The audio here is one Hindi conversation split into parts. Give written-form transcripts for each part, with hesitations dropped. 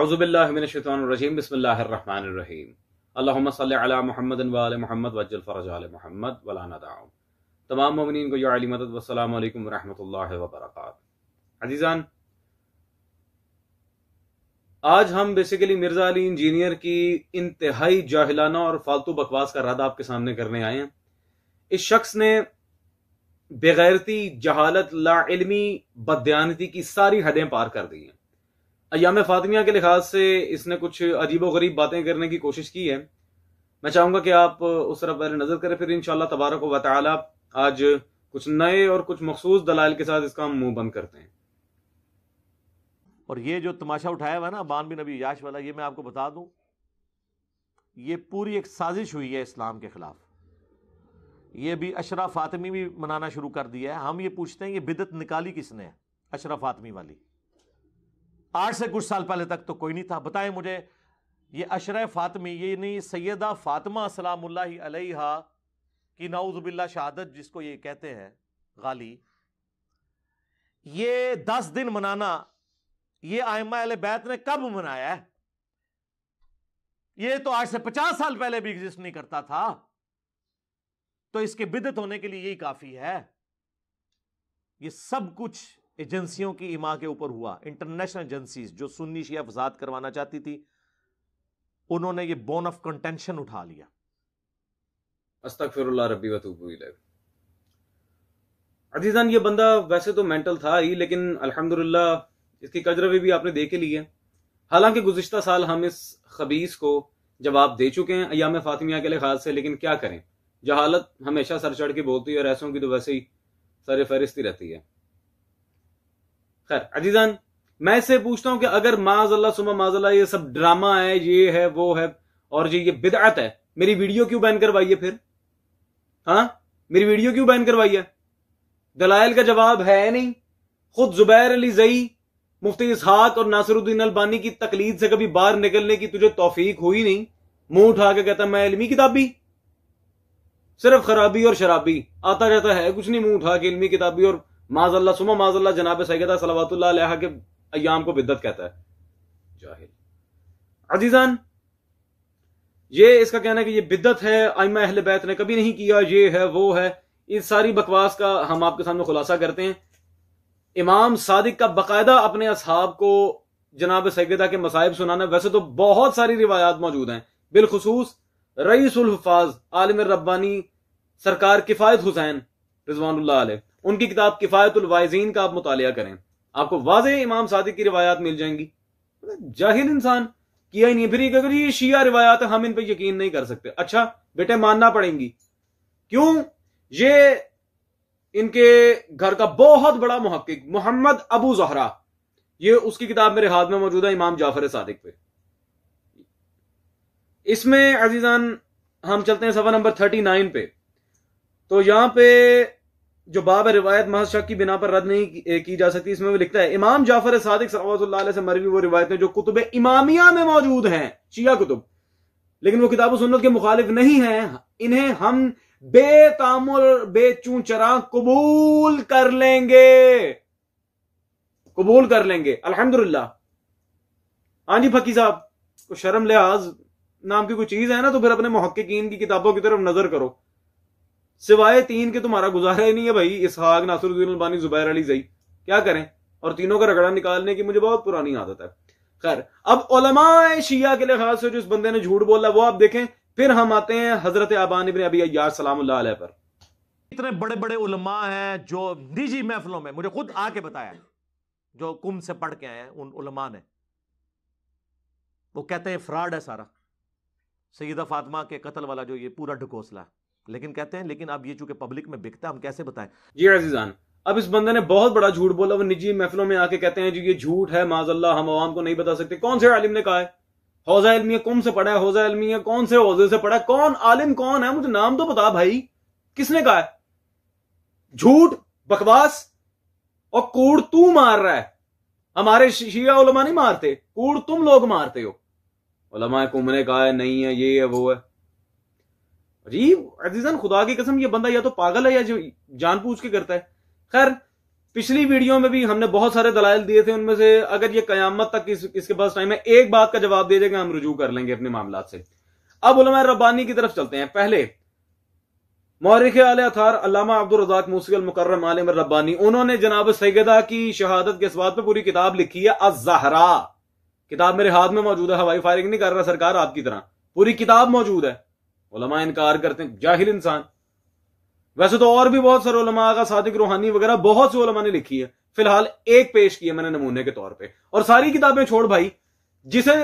औज़ुबिल्लाहि मिनश्शैतानिर्रजीम बिस्मिल्लाहिर्रहमानिर्रहीम अल्लाहुम्मा सल्लि अला मुहम्मदिन व आले मुहम्मद वज्जल फरज आले मुहम्मद वला नदाउ। तमाम मोमिनीन को या अली मदद वस्सलामु अलैकुम व रहमतुल्लाहि व बरकातुहू। अज़ीज़ान, आज हम बेसिकली मिर्जा अली इंजीनियर की इंतहाई जाहिलाना और फालतू बकवास का रद्द आपके सामने करने आए हैं। इस शख्स ने बेगैरती, जहालत, लाइल्मी, बदयानती की सारी हदें पार कर दी हैं। अय्याम फातिमिया के लिहाज से इसने कुछ अजीबोगरीब बातें करने की कोशिश की है। मैं चाहूंगा कि आप उस तरफ पहले नजर करें, फिर इंशाअल्लाह तबारक व तआला आज कुछ नए और कुछ मखसूस दलाइल के साथ इसका हम मुंह बंद करते हैं। और ये जो तमाशा उठाया हुआ ना बान बिन नबी याश वाला, ये मैं आपको बता दूं, ये पूरी एक साजिश हुई है इस्लाम के खिलाफ। ये भी अशरा फातिमी भी मनाना शुरू कर दिया है। हम ये पूछते हैं ये बिदत निकाली किसने है, अशरा फातिमी वाली? आज से कुछ साल पहले तक तो कोई नहीं था। बताएं मुझे, ये अशरा फातिमी, ये नहीं सैयदा फातिमा सलामुल्लाहि अलैहा की नाउज़ुबिल्लाह शहादत जिसको ये कहते हैं गाली, ये 10 दिन मनाना ये आइम्मा अहले बैत ने कब मनाया है? ये तो आज से 50 साल पहले भी एग्जिस्ट नहीं करता था। तो इसके बिदत होने के लिए यही काफी है। ये सब कुछ एजेंसियों की इमा के ऊपर हुआ। इंटरनेशनल एजेंसीज जो सुन्नी शिया फसाद करवाना चाहती थी, उन्होंने ये बोन ऑफ कंटेंशन उठा लिया। अस्तगफिरुल्लाह रब्बी व तूबू इलैह। अजीजान, ये बंदा वैसे तो मेंटल था ही, लेकिन अल्हम्दुलिल्लाह इसकी कजरवी भी आपने देख ली है। हालांकि गुज़िश्ता साल हम इस खबीस को जवाब दे चुके हैं अय्याम फातिमिया के लिहाज से, लेकिन क्या करें, जहालत हमेशा सर चढ़ के बोलती है और ऐसों की तो वैसे ही सर फहरिस्ती रहती है। खैर अजीजान, मैं इससे पूछता हूं कि अगर माज़अल्लाह सुम्मा माज़अल्लाह ये सब ड्रामा है, ये है, वो है और ये बिदअत है, मेरी वीडियो क्यों बैन करवाई है फिर? हाँ, मेरी वीडियो क्यों बैन करवाई है? दलाइल का जवाब है नहीं। खुद जुबैर अली ज़ई, मुफ्ती इसहाक और नासिरुद्दीन अलबानी की तकलीद से कभी बाहर निकलने की तुझे तौफीक हुई नहीं। मुंह उठा के कहता मैं इल्मी किताबी, सिर्फ खराबी और शराबी आता जाता है, कुछ नहीं। मुंह उठा के इल्मी किताबी और माज़अल्लाह सुम्मा माज़अल्लाह जनाब सैयदा सल्लल्लाहु अलैहा के अय्याम को बिद्दत कहता है। जाहिल। अजीजान, ये इसका कहना है कि ये बिद्दत है, आइम्मा अहले बैत ने कभी नहीं किया, ये है, वो है। इस सारी बकवास का हम आपके सामने खुलासा करते हैं। इमाम सादिक का बाकायदा अपने असहाब को जनाब सैयदा के मसाइब सुनाना, वैसे तो बहुत सारी रिवायात मौजूद हैं, बिलखुसूस रईसुल हुफ़ाज़ आलिम रब्बानी सरकार किफायत हुसैन रिज़वानुल्लाह अलैह, उनकी किताब किफायतुल वाइज़ीन का आप मुतालिया करें, आपको वाज़ेह इमाम सादिक की रिवायात मिल जाएंगी। जाहिल इंसान किया ही नहीं। फिर अगर ये शिया रिवायात है, हम इन पर यकीन नहीं कर सकते। अच्छा बेटे, मानना पड़ेंगी। क्यों? ये इनके घर का बहुत बड़ा मुहक्किक मोहम्मद अबू ज़हरा, ये उसकी किताब मेरे हाथ में मौजूद है, इमाम जाफर सादिक पे। इसमें अजीजान हम चलते हैं सफ़ा नंबर 39 पे। तो यहां पे जो बाब रिवायत महज शक की बिना पर रद्द नहीं की जा सकती, इसमें वो लिखता है इमाम जाफर सादिक सल्लल्लाहु अलैहि से मरवी वो रिवायतें जो कुतुब इमामिया में मौजूद हैं, शिया कुतुब, लेकिन वो किताब सुन्नत के मुखालिफ नहीं है, इन्हें हम बेतामुल बेचूं चरा कबूल कर लेंगे, कबूल कर लेंगे अल्हम्दुलिल्लाह। हाँ जी फकी साहब, को शर्म लिहाज नाम की कोई चीज है ना, तो फिर अपने मुहक्किकीन की किताबों की तरफ नजर करो। सिवाय 3 के तुम्हारा गुजारा ही नहीं है भाई, इसहाक, नासिरुद्दीन अलबानी, जुबैर अली ज़ई, क्या करें? और तीनों का रगड़ा निकालने की मुझे बहुत पुरानी आदत है। खैर, अब उलमाए शिया के लिहाज से जो इस बंदे ने झूठ बोला वो आप देखें। फिर हम आते हैं हजरत अबान इब्न अबी अय्याश सलामुल्लाह अलैह पर। इतने बड़े बड़े उलमा हैं जो निजी महफिलों में मुझे खुद आके बताया, जो कुम से पढ़ के आए हैं, उन उलमा ने, वो कहते हैं फ्रॉड है सारा, सैयदा फातिमा के कत्ल वाला जो ये पूरा ढकोसला। लेकिन कहते हैं लेकिन अब ये चूंकि पब्लिक में बिकता है, हम कैसे बताएं? जी अजीजान, अब इस बंदे ने बहुत बड़ा झूठ बोला। वो निजी महफिलों में आके कहते हैं जी ये झूठ है, माज़अल्लाह हम अवाम को नहीं बता सकते। कौन से आलिम ने कहा है? हौजा इल्मिया कुम से पढ़ा है, हौजा इल्मिया कौन से हौजे से पढ़ा है? कौन आलिम कौन है? मुझे नाम तो बता भाई, किसने कहा है? झूठ, बकवास और कूड़ तू मार रहा है। हमारे शिया उलमा नहीं मारते, कूड़ तुम लोग मारते हो। उलमा कुम ने कहा है, नहीं है, ये है, वो है। अजीब अजीजन, खुदा की कसम ये बंदा या तो पागल है या जो जानबूझ के करता है। खैर, पिछली वीडियो में भी हमने बहुत सारे दलाइल दिए थे, उनमें से अगर ये कयामत तक इसके पास टाइम है, एक बात का जवाब दे देगा, हम रुजू कर लेंगे अपने मामला से। अब उलमा रब्बानी की तरफ चलते हैं। पहले मौरिख आले अथार अल्लामा अब्दुल रज़ाक मूसी अल मुकर्रम आलिम रब्बानी, उन्होंने जनाब सैयदा की शहादत के इस्बात पे पूरी किताब लिखी है, अज़-ज़हरा। किताब मेरे हाथ में मौजूद है, हवाई फायरिंग नहीं कर रहा सरकार आपकी तरह, पूरी किताब मौजूद है। उलमा इनकार करते हैं, जाहिल इंसान। वैसे तो और भी बहुत सारे उलमा, आगा सादिक रूहानी वगैरह बहुत से उलमा ने लिखी है, फिलहाल एक पेश की है मैंने नमूने के तौर पे। और सारी किताबें छोड़ भाई, जिसे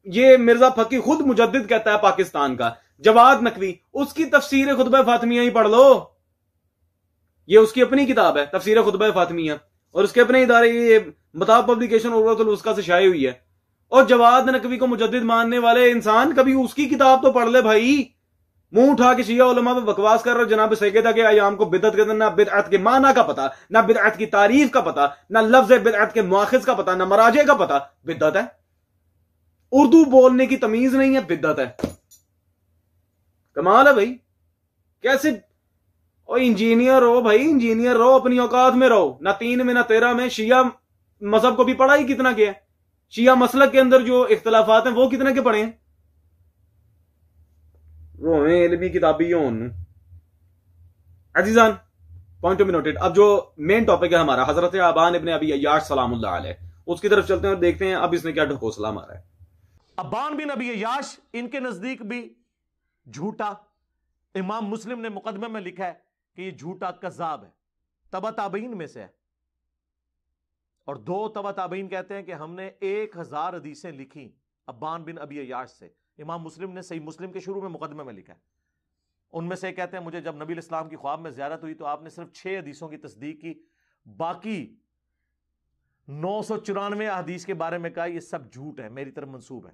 ये मिर्जा फकी खुद मुजद्दिद कहता है पाकिस्तान का, जवाद नकवी, उसकी तफसीर खुतबा फातिमिया ही पढ़ लो। ये उसकी अपनी किताब है, तफसीर खुतबा फातिमिया, और उसके अपने इदारे ये मताब पब्लिकेशन उर्वतुल वुस्का से शाये हुई है। और जवाद नकवी को मुजद्दिद मानने वाले इंसान कभी उसकी किताब तो पढ़ ले भाई। मुंह उठा के शिया उलमा पे बकवास कर रहे जनाब सैयदा के अयाम को बिदअत कहते, ना बिदअत के माना का पता, ना बिदअत की तारीफ का पता, ना लफ्ज बिदअत के मुआखिज का पता, ना मराजे का पता। बिदअत है, उर्दू बोलने की तमीज नहीं है, बिदअत है। कमाल है भाई। कैसे ओ इंजीनियर हो भाई, इंजीनियर रहो, अपनी औकात में रहो। ना 3 में ना 13 में शिया मजहब को भी पढ़ा ही कितना किया, शिया मसलक के अंदर जो इख्तलाफात हैं वो कितने के पढ़े हैं। वो हमें इल्मी किताबी हो। अजीजान, पॉइंट टू बी नोटेड। अब जो मेन टॉपिक है हमारा, हजरत अबान इब्न अबी अय्याश सलामुल्लाह अलैह, उसकी तरफ चलते हैं और देखते हैं अब इसने क्या ढकोसला मारा है। अबान बिन अबी अय्याश इनके नजदीक भी झूठा, इमाम मुस्लिम ने मुकदमे में लिखा है कि ये झूठा कज़ाब है, तबा ताबईन में से है। और 2 तबा ताबईन कहते हैं कि हमने 1000 हदीसें लिखी अबान बिन अबी अय्याश से। इमाम मुस्लिम ने सही मुस्लिम के शुरू में मुकदमे में लिखा है। उनमें से कहते हैं मुझे जब नबी इस्लाम की ख्वाब में ज़ियारत हुई तो आपने सिर्फ 6 हदीसों की तस्दीक की, बाकी 994 हदीस के बारे में कहा ये सब झूठ है, मेरी तरफ मंसूब है।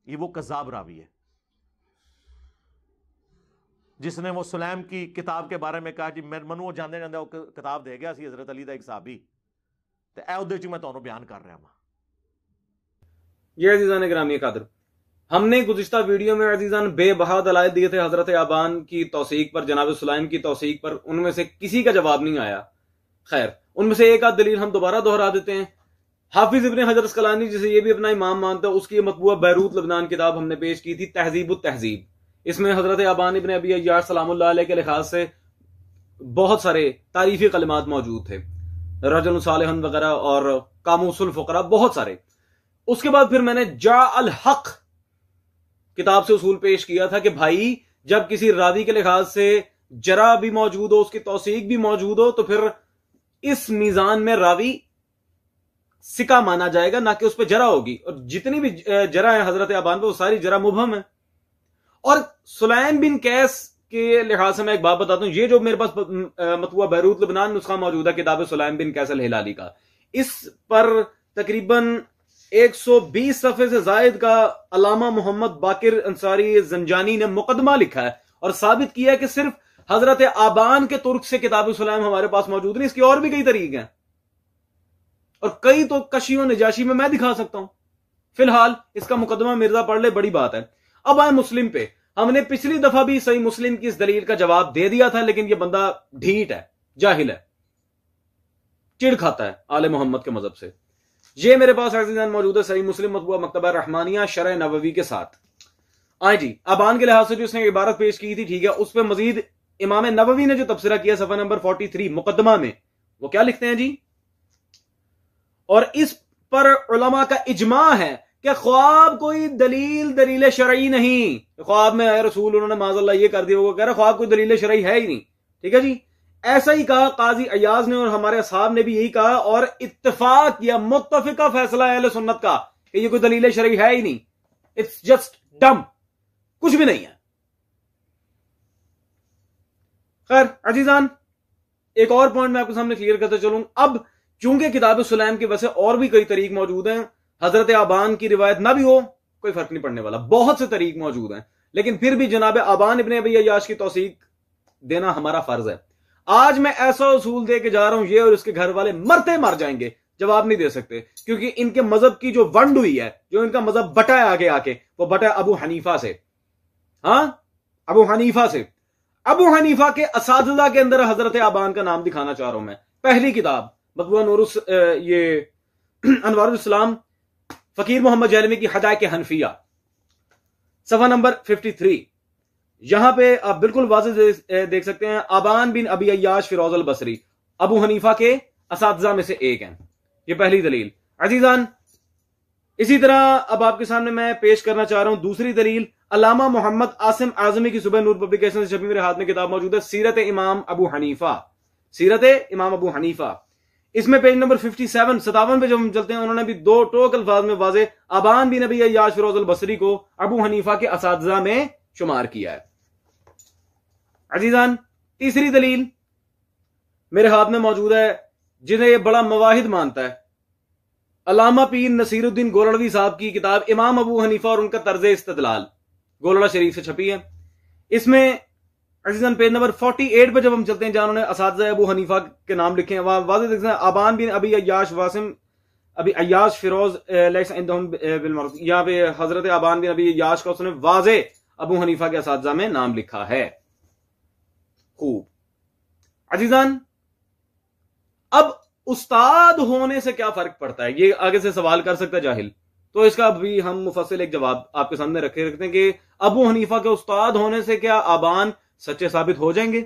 ये वो कज़ाब रावी है जिसने वो सुलैम की किताब के बारे में कहा जी मनु जाने जाते वो किताब दे गया सी हजरत अली दा एक साहबी, तो ए उहदे च मैं तुहानू बयान कर रहा हूं। ये अजीजान गिरामी कादर, हमने गुज़िश्ता वीडियो में अजीजान बेबहा दलाइल दिए थे हजरत अबान की तौसीक पर, जनाब सुलैम की तौसीक पर, उनमें से किसी का जवाब नहीं आया। खैर, उनमें से एक आध दलील हम दोबारा दोहरा देते हैं। हाफिज इब्न हजर अस्कलानी, जिसे ये भी अपना इमाम मानता है, उसकी मतबूआ बैरूत लबनान किताब हमने पेश की थी, तहजीब तहजीब। इसमें हजरत अबान इब्न अबी अय्याश सलामुल्लाह अलैह के लिहाज से बहुत सारे तारीफी कलिमात मौजूद थे, रजुल सालिहन वगैरह और कामूसुल फुकरा, बहुत सारे। उसके बाद फिर मैंने जा अल हक किताब से उसूल पेश किया था कि भाई जब किसी रावी के लिहाज से जरा भी मौजूद हो, उसकी तौसीक भी मौजूद हो, तो फिर इस मीजान में रावी सिका माना जाएगा, ना कि उस पर जरा होगी। और जितनी भी जरा है हजरत अबान पे वो सारी जरा मुबहम है। और सुलैम बिन कैस के लिहाज से मैं एक बात बताता हूं, ये जो मेरे पास मतबूआ बैरूत लबनान नुस्खा मौजूद है किताब सुलैम बिन कैस अल हिलाली का, इस पर तकरीबन 120 सफ़े से जायद का अल्लामा मोहम्मद बाकिर अंसारी जंजानी ने मुकदमा लिखा है और साबित किया है कि सिर्फ हजरत आबान के तुर्क से किताब सुलैम हमारे पास मौजूद नहीं, इसकी और भी कई तरीके हैं और कई तो कशियों नजाशी में मैं दिखा सकता हूं। फिलहाल इसका मुकदमा मिर्जा पढ़ ले, बड़ी बात है। अब आए मुस्लिम पे। हमने पिछली दफा भी सही मुस्लिम की इस दलील का जवाब दे दिया था, लेकिन यह बंदा ढीठ है, जाहिल है, चिढ़ खाता है आले मोहम्मद के मजहब से। ये मेरे पास अज़ीज़ान मौजूद है सही मुस्लिम मतबूआ मकतबा रहमानिया शरह नबवी के साथ। आए जी, अबान के लिहाज से जो उसने इबारत पेश की थी, ठीक है, उस पर मजीद इमाम नबवी ने जो तबसरा किया सफा नंबर 43 मुकदमा में, वो क्या लिखते हैं जी, और इस पर उलमा का इजमा है कि ख्वाब कोई दलील शरई नहीं। ख्वाब में आए रसूल, उन्होंने माज़अल्लाह ये कर दिया, वो कह रहा ख्वाब कोई दलील शरई है ही नहीं। ठीक है जी, ऐसा ही कहा काजी अयाज ने और हमारे असहाब ने भी यही कहा और इत्तेफाक किया, मुत्तफिका फैसला है अहले सुन्नत का कि ये कोई दलील शरई है ही नहीं। इट्स जस्ट डम, कुछ भी नहीं है। खैर अजीजान, एक और पॉइंट मैं आपके सामने क्लियर करते चलूं। अब चूंकि किताब सुलैम की वजह से और भी कई तरीक मौजूद हैं, हजरत आबान की रिवायत ना भी हो कोई फर्क नहीं पड़ने वाला, बहुत से तरीक मौजूद हैं, लेकिन फिर भी जनाब आबान इब्न अबी अय्याश की तौसीक देना हमारा फर्ज है। आज मैं ऐसा उसूल दे के जा रहा हूं, ये और इसके घर वाले मरते मर जाएंगे, जवाब नहीं दे सकते, क्योंकि इनके मजहब की जो वंड हुई है, जो इनका मजहब बटा है आगे आके, वो बटा है अबू हनीफा से। हाँ, अबू हनीफा से। अबू हनीफा के असातिज़ा के अंदर हजरत आबान का नाम दिखाना चाह रहा हूं मैं। पहली किताब मतबूआ नूरुस ये अनवारुल इस्लाम फकीर मोहम्मद जहलमी की हदायत हनफिया, सफा नंबर 53। यहां पे आप बिल्कुल वाज़ेह देख सकते हैं, आबान बिन अबी अय्याश फिरोज अल बसरी अबू हनीफा के असातिज़ा में से एक हैं। ये पहली दलील। अजीजान, इसी तरह अब आपके सामने मैं पेश करना चाह रहा हूं दूसरी दलील। अल्लामा मोहम्मद आसिम आजमी की सुबह नूर पब्लिकेशन से छपी मेरे हाथ में किताब मौजूद है, सीरत इमाम अबू हनीफा, सीरत इमाम अबू हनीफा। इसमें पेज नंबर 57 पे जब हम चलते हैं, उन्होंने भी दो टोक अल्फाज में वाज़े आबान बिन अबी अय्याश फिरोज अल बसरी को अबू हनीफा के असातिज़ा में शुमार किया है। अजीजान, तीसरी दलील मेरे हाथ में मौजूद है, जिन्हें यह बड़ा मवाहिद मानता है, अल्लामा पीर नसीरुद्दीन गोलड़वी साहब की किताब इमाम अबू हनीफा और उनका तर्ज इस्तदलाल, गोलड़ा शरीफ से छपी है। इसमें अजीजन पेज नंबर 48 पे जब हम चलते हैं, जहां उन्होंने असातिज़ा अबू हनीफा के नाम लिखे हैं, वहां वाज़ेह देखते हैं आबान बिन अबी अय्याश वासिम अबी अय्याश फिरोज यहां पे हजरत आबान बिन अबी अय्याश का उसने वाज़ेह अबू हनीफा के असातिज़ा में नाम लिखा है। खूब अजीजान, अब उस्ताद होने से क्या फर्क पड़ता है, ये आगे से सवाल कर सकता है जाहिल, तो इसका भी हम मुफस्सिल एक जवाब आपके सामने रखते हैं कि अबू हनीफा के उस्ताद होने से क्या आबान सच्चे साबित हो जाएंगे।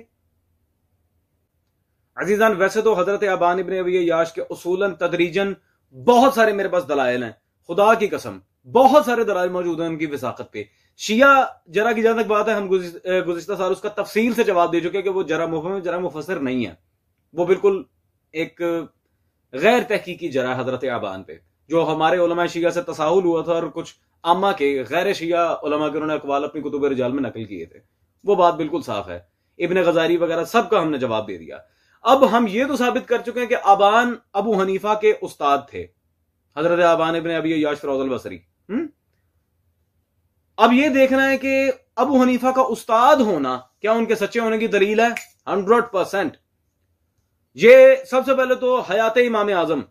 अजीजान, वैसे तो हजरत आबान इब्न अबी अय्याश के उसूलन तदरीजन बहुत सारे मेरे पास दलाइल हैं, खुदा की कसम बहुत सारे दलाइल मौजूद हैं उनकी विसाकत पे। शिया जरा की जहां तक बात है, हम गुज़िश्ता साल उसका तफसील से जवाब दे चुके कि वो जरा मुफहम जरा मुफस्सिर नहीं है, वो बिल्कुल एक गैर तहकीकी जरा हजरत आबान पे, जो हमारे उलमा शिया से तसाहुल हुआ था और कुछ आमा के गैर शिया उलमा के उन्होंने अकवाल अपनी कुतुब रिजाल में नकल किए थे, वो बात बिल्कुल साफ है। इब्न गजारी वगैरह सबका हमने जवाब दे दिया। अब हम ये तो साबित कर चुके हैं कि आबान अबू हनीफा के उस्ताद थे, हजरत आबान इब्न अबी अय्याश फिरोज अल बसरी। अब ये देखना है कि अबू हनीफा का उस्ताद होना क्या उनके सच्चे होने की दलील है? 100%। ये सबसे पहले तो हयात इमाम आजम,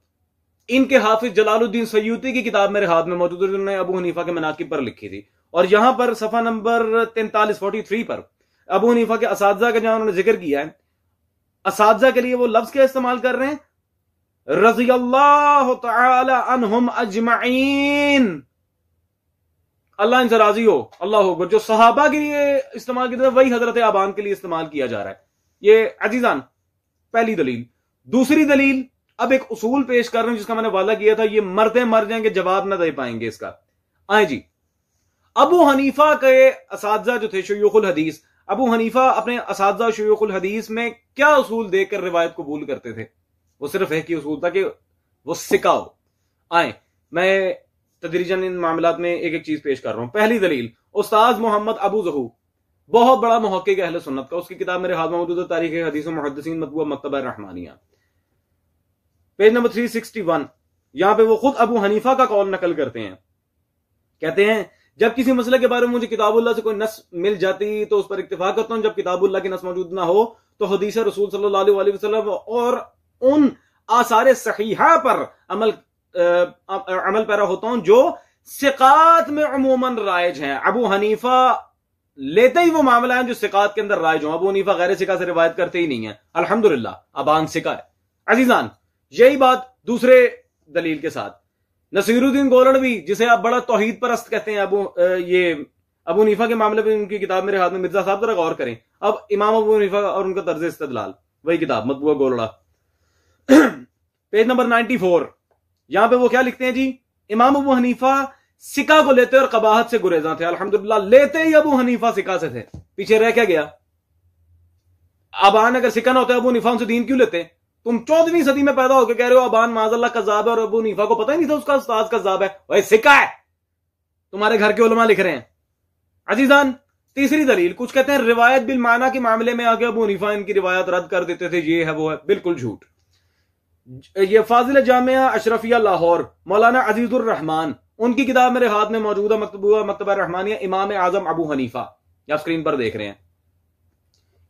इनके हाफिज जलालुद्दीन सयूती की किताब मेरे हाथ में मौजूद है, जिन्होंने अबू हनीफा के मनाकिब पर लिखी थी, और यहां पर सफा नंबर 43 पर अबू हनीफा के असातिज़ा का जहां उन्होंने जिक्र किया है, असातिज़ा के लिए वो लफ्ज क्या इस्तेमाल कर रहे हैं? रज़ियल्लाहु तआला अन्हुम अजमईन, अल्लाह इनसे राजी हो, अल्लाह हो। जो सहाबा के लिए इस्तेमाल किया था वही हजरत आबान के लिए इस्तेमाल किया जा रहा है। ये अजीजान पहली दलील। दूसरी दलील, अब एक उसूल पेश कर रहा हूं जिसका मैंने वादा किया था, ये मरते मर जाएंगे जवाब ना दे पाएंगे इसका। आए जी, अबू हनीफा के असातिज़ा जो थे शयूखुल हदीस, अबू हनीफा अपने असातिज़ा शयूखुल हदीस में क्या उसूल देकर रिवायत कबूल करते थे? वो सिर्फ एक ही उसूल था कि वो सिका हो। आए, मैं तदरीजन इन मामलात में एक एक चीज पेश कर रहा हूं। पहली दलील, उस्ताद मोहम्मद अबू ज़हू, बहुत बड़ा मुहक्किक अहले सुन्नत का, उसकी किताब मेरे हाथ में मौजूद है, तारीख हदीस मुहद्दिसीन मतबूआ मक्तबा रहमानिया, पेज नंबर 361। यहां पे वो खुद अबू हनीफा का कौल नकल करते हैं, कहते हैं जब किसी मसले के बारे में मुझे किताबुल्लाह से कोई नस मिल जाती तो उस पर इत्तिफाक करता हूं, जब किताबुल्लाह की नस मौजूद ना हो तो हदीस रसूल सल्लल्लाहु अलैहि वसल्लम और उन आसारे सहीहा पर अमल पैरा होता हूं जो सिकात में अमूमन राइज हैं। अबू हनीफा लेते ही वो मामला है जो सिकात के अंदर राइज हो। अबू हनीफा गैर सिका से रिवायत करते ही नहीं है, अल्हम्दुलिल्लाह आबान सिका है। अजीजान, यही बात दूसरे दलील के साथ नसीरुद्दीन गोलड़वी, जिसे आप बड़ा तौहीद परस्त कहते हैं, अबू हनीफा के मामले में उनकी किताब मेरे हाथ में, मिर्जा साहब जरा गौर करें। अब इमाम अबू हनीफा और उनका तर्ज इस्तदलाल, वही किताब मतबूआ गोलड़ा, पेज नंबर 94। यहां पे वो क्या लिखते हैं जी, इमाम अबू हनीफा सिका को लेते और कबाहत से गुरेजा थे। अल्हम्दुलिल्लाह, लेते ही अबू हनीफा सिका से थे, पीछे रह क्या गया? आबान अगर सिका ना होते अबू हनीफा उनसे दीन क्यों लेते? तुम 14वीं सदी में पैदा होकर कह रहे हो आबान माज़अल्लाह कज़्ज़ाब है, और अबू हनीफा को पता ही नहीं था उसका उस्ताद कज़्ज़ाब है, वही सिका है, तुम्हारे घर के उलमा लिख रहे हैं। अजीजान, तीसरी दलील, कुछ कहते हैं रिवायत बिल माना के मामले में आगे अबू हनीफा इनकी रिवायत रद्द कर देते थे, ये है वो है, बिल्कुल झूठ। ये फाजिल जामिया अशरफिया लाहौर, मौलाना अजीजुर रहमान, उनकी किताब मेरे हाथ में मौजूद है, मक्तबा रहमानिया इमाम आजम अबू हनीफा, आप स्क्रीन पर देख रहे हैं।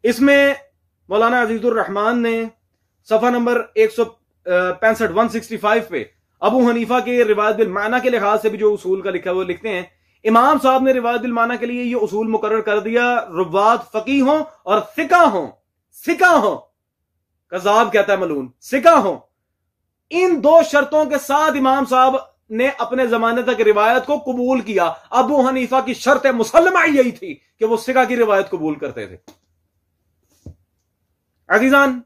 इसमें मौलाना अजीजुर रहमान ने सफा नंबर 165 165 पे अबू हनीफा के रिवायत बिल माना के लिहाज से भी जो उसूल का लिखा है वो लिखते हैं, इमाम साहब ने रिवायत बिल माना के लिए ये उसूल मुकर्रर कर दिया, रुवात फकीह हों और सिका हों, सिका हों, कज़ाब कहता है मलून, सिका हो। इन दो शर्तों के साथ इमाम साहब ने अपने जमाने तक रिवायत को कबूल किया। अबू हनीफा की शर्त मुसल्लमा यही थी कि वो सिका की रिवायत कबूल करते थे। अजीजान,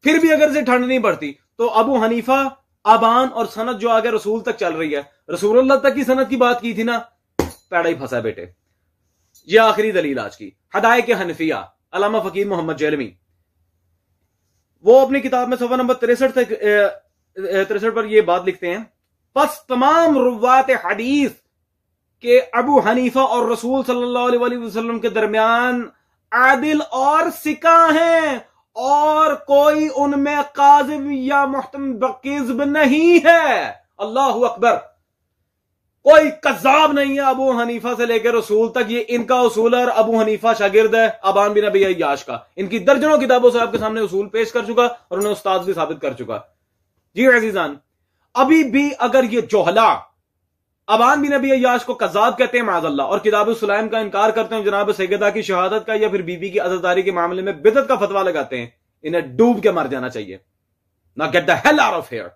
फिर भी अगर से ठंड नहीं पड़ती तो अबू हनीफा अबान और सनद जो आगे रसूल तक चल रही है, रसूलुल्लाह तक की सनद की बात की थी ना, पैड़ा ही फंसा बेटे। ये आखिरी दलील आज की, हदाये के हनफिया, अल्लामा फकीर मोहम्मद जैलमी, वो अपनी किताब में सफा नंबर 63 पर यह बात लिखते हैं, बस तमाम रुवात हदीस के अबू हनीफा और रसूल सल्लल्लाहु अलैहि वसल्लम के दरमियान आदिल और सिका हैं और कोई उनमें काजिब या मुहतम नहीं है। अल्लाहु अकबर। कोई कज़ाब नहीं है अबू हनीफा से लेकर रसूल तक। ये इनका उसूल है और अबू हनीफा शागिर्द है अबान बिन अबी अय्याश का। इनकी दर्जनों किताबों से आपके सामने उसूल पेश कर चुका और उन्हें उस्ताद भी साबित कर चुका। जी अजीजान, अभी भी अगर ये जोहला अबान बिन अबी अय्याश को कज़ाब कहते हैं माज़अल्लाह और किताब सुलाइम का इनकार करते हैं, जनाब सैयदा की शहादत का या फिर बीबी की अज़ादारी के मामले में बिदअत का फतवा लगाते हैं, इन्हें डूब के मर जाना चाहिए। ना get the hell out of here.